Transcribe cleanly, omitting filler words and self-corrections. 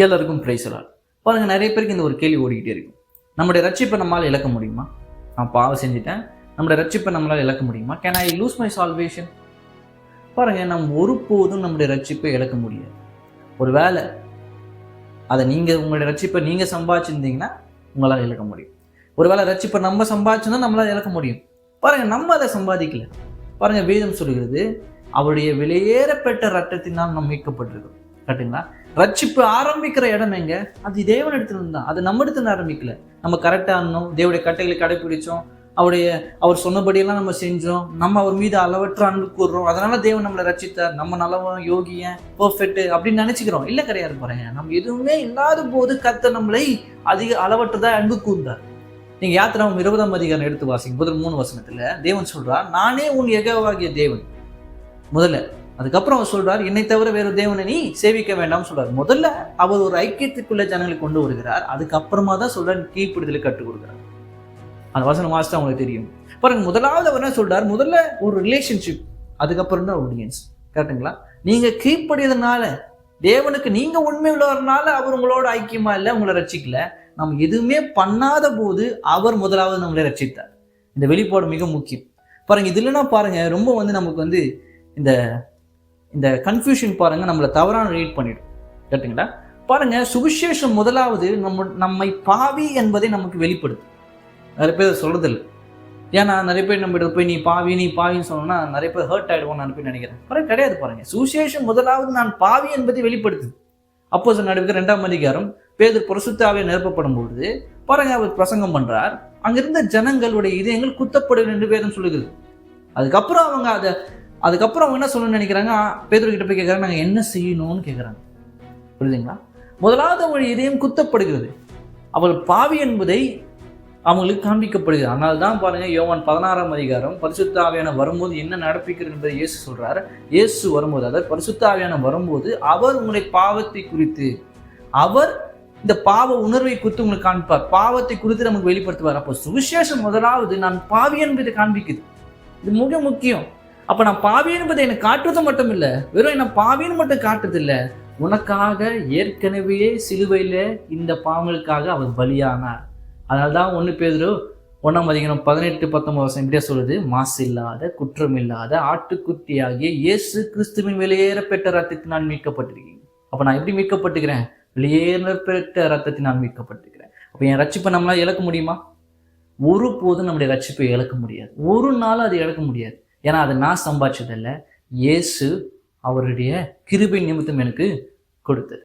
எல்லாருக்கும் பிரைசலால். பாருங்க, நிறைய பேருக்கு இந்த ஒரு கேள்வி ஓடிக்கிட்டே இருக்கும். நம்முடைய ரட்சிப்பை நம்மளால் இழக்க முடியுமா? நான் பாவம் செஞ்சுட்டேன், நம்முடைய ரட்சிப்பை நம்மளால் இழக்க முடியுமா? Can I loose my salvation? பாருங்க, நம்ம ஒருபோதும் நம்முடைய ரட்சிப்பை இழக்க முடியாது. ஒரு வேளை அதை உங்களுடைய ரட்சிப்பை நீங்க சம்பாதிச்சிருந்தீங்கன்னா உங்களால் இழக்க முடியும். ஒருவேளை ரட்சிப்பை நம்ம சம்பாதிச்சோம்னா நம்மளால் இழக்க முடியும். பாருங்க, நம்ம அதை சம்பாதிக்கல. பாருங்க, வேதம் சொல்கிறது அவருடைய விலையேறப்பட்ட ரத்தத்தினால் நம்ம மீட்கப்பட்டிருக்கோம். கரெக்டுங்களா? ரட்சிப்பு ஆரம்பிக்கிற இடம் எங்க? அது தேவனிடத்துல தான். அது நம்ம இடத்துல ஆரம்பிக்கல. நம்ம கரெக்டா இருந்தோம், தேவனுடைய கட்டைகளை கடைபிடிச்சோம், அவர் சொன்னபடியெல்லாம் நம்ம செஞ்சோம், நம்ம அவர் மீது அளவற்ற அன்பு கூறுறோம், அதனால தேவன் நம்மளை ரட்சித்தார், நம்ம நல்லவன், யோகியன், பெர்ஃபெக்ட் அப்படின்னு நினைச்சுக்கிறோம். இல்ல, கிடையாது. பாருங்க, நம்ம எதுவுமே இல்லாத போது கர்த்தர் நம்மளை அதிக அளவற்றதா அன்பு கூர்ந்தார். நீங்க யாத்திராவும் 20ஆம் அதிகாரம் எடுத்து வாசிங்க. முதல் 3 வசனத்துல தேவன் சொல்றார், நானே உன் யெகோவாகிய தேவன் முதல்ல. அதுக்கப்புறம் அவர் சொல்றார், என்னை தவிர வேறு தேவனை நீ சேவிக்க வேண்டாம்னு சொல்றாரு. முதல்ல அவர் ஒரு ஐக்கியத்துக்குள்ள ஜனங்களை கொண்டு வருகிறார். அதுக்கப்புறமா தான் சொல்றார் கீழ்ப்படுதலை கற்றுக் கொடுக்குறார். அந்த வசனம் வாசித்தா உங்களுக்கு தெரியும். பாருங்க, முதலாவது அவர் என்ன சொல்றார்? முதல்ல ஒரு ரிலேஷன்ஷிப், அதுக்கப்புறம் தான் ஒபீடியன்ஸ். கரெக்டுங்களா? நீங்க கீழ்ப்படியதுனால, தேவனுக்கு நீங்க உண்மை உள்ளவர்னால அவர் உங்களோட ஐக்கியமா இல்லை, உங்களை ரட்சிக்கல. நம்ம எதுவுமே பண்ணாத போது அவர் முதலாவது நம்மளை ரட்சித்தார். இந்த வெளிப்பாடு மிக முக்கியம். பாருங்க, இது இல்லைன்னா பாருங்க, ரொம்ப நமக்கு இந்த கன்ஃபியூஷன் பாருங்க, நம்மளை தவறான ரீட் பண்ணிடும். கேட்டுங்களா? பாருங்க, சுவிசேஷம் முதலாவது நம்மை பாவி என்பதை நமக்கு வெளிப்படுது. நிறைய பேர் சொல்றதில்லை. ஏன்னா நிறைய பேர் நம்ம போய் நீ பாவின்னு சொன்னோம்னா நிறைய பேர் ஹர்ட் ஆயிடுவோம்னு நான் நினைக்கிறேன். பாருங்க, கிடையாது. பாருங்க, சுவிசேஷம் முதலாவது நான் பாவி என்பதை வெளிப்படுத்துது. அப்போஸ்தலர் நடவடிக்கை 2ஆம் அதிகாரம் பேதுரு பரிசுத்த ஆவியால் நிரப்பப்படும் பொழுது பாருங்க, அவர் பிரசங்கம் பண்றார். அங்கிருந்த ஜனங்களுடைய இதயங்கள் குத்தப்படும் என்று வேதம் சொல்லுகிறது. அதுக்கப்புறம் அவங்க என்ன சொல்லணும்னு நினைக்கிறாங்க? பேதுரு கிட்ட போய் கேட்கறாங்க, நாங்கள் என்ன செய்யணும்னு கேட்குறாங்க. புரியுதுங்களா? முதலாவது அவள் இதயம் குத்தப்படுகிறது. அவள் பாவி என்பதை அவங்களுக்கு காண்பிக்கப்படுகிறது. அதனால தான் பாருங்க, யோவான் 16ஆம் அதிகாரம் பரிசுத்த ஆவியான வரும்போது என்ன நடப்பிக்கிறது என்பதை இயேசு சொல்றாரு. இயேசு வரும்போது, அதாவது பரிசுத்த ஆவியான வரும்போது அவர் உங்களுடைய பாவத்தை குறித்து, அவர் இந்த பாவ உணர்வை குறித்து உங்களுக்கு காண்பார், பாவத்தை குறித்து நமக்கு வெளிப்படுத்துவார். அப்போ சுவிசேஷம் முதலாவது நான் பாவி என்பதை காண்பிக்குது. இது மிக முக்கியம். அப்ப நான் பாவி என்பதை எனக்கு காட்டுறது மட்டும் இல்லை, வெறும் என்ன பாவின்னு மட்டும் காட்டுறது இல்லை, உனக்காக ஏற்கனவே சிலுவையில இந்த பாவங்களுக்காக அவர் பலியானார். அதனால்தான் 1 பேதுரு 1ஆம் அதிகாரம் 18-19 இப்படியே சொல்லுது, மாசு இல்லாத குற்றம் இல்லாத ஆட்டுக்குட்டியாகிய இயேசு கிறிஸ்துவின் வெளியேறப்பட்ட ரத்தத்தினால் மீட்கப்பட்டிருக்கீங்க. அப்ப நான் எப்படி மீட்கப்பட்டுக்கிறேன்? வெளியேறப்பட்ட ரத்தத்தினால் மீட்கப்பட்டிருக்கிறேன். அப்ப என் ரட்சிப்பை நம்மளால இழக்க முடியுமா? ஒருபோதும் நம்முடைய ரட்சிப்பை இழக்க முடியாது. ஒரு நாள் அது இழக்க முடியாது. ஏன்னா அதை நான் சம்பாதிச்சதில்லை, இயேசு அவருடைய கிருபை நிமித்தம் எனக்கு கொடுத்தது.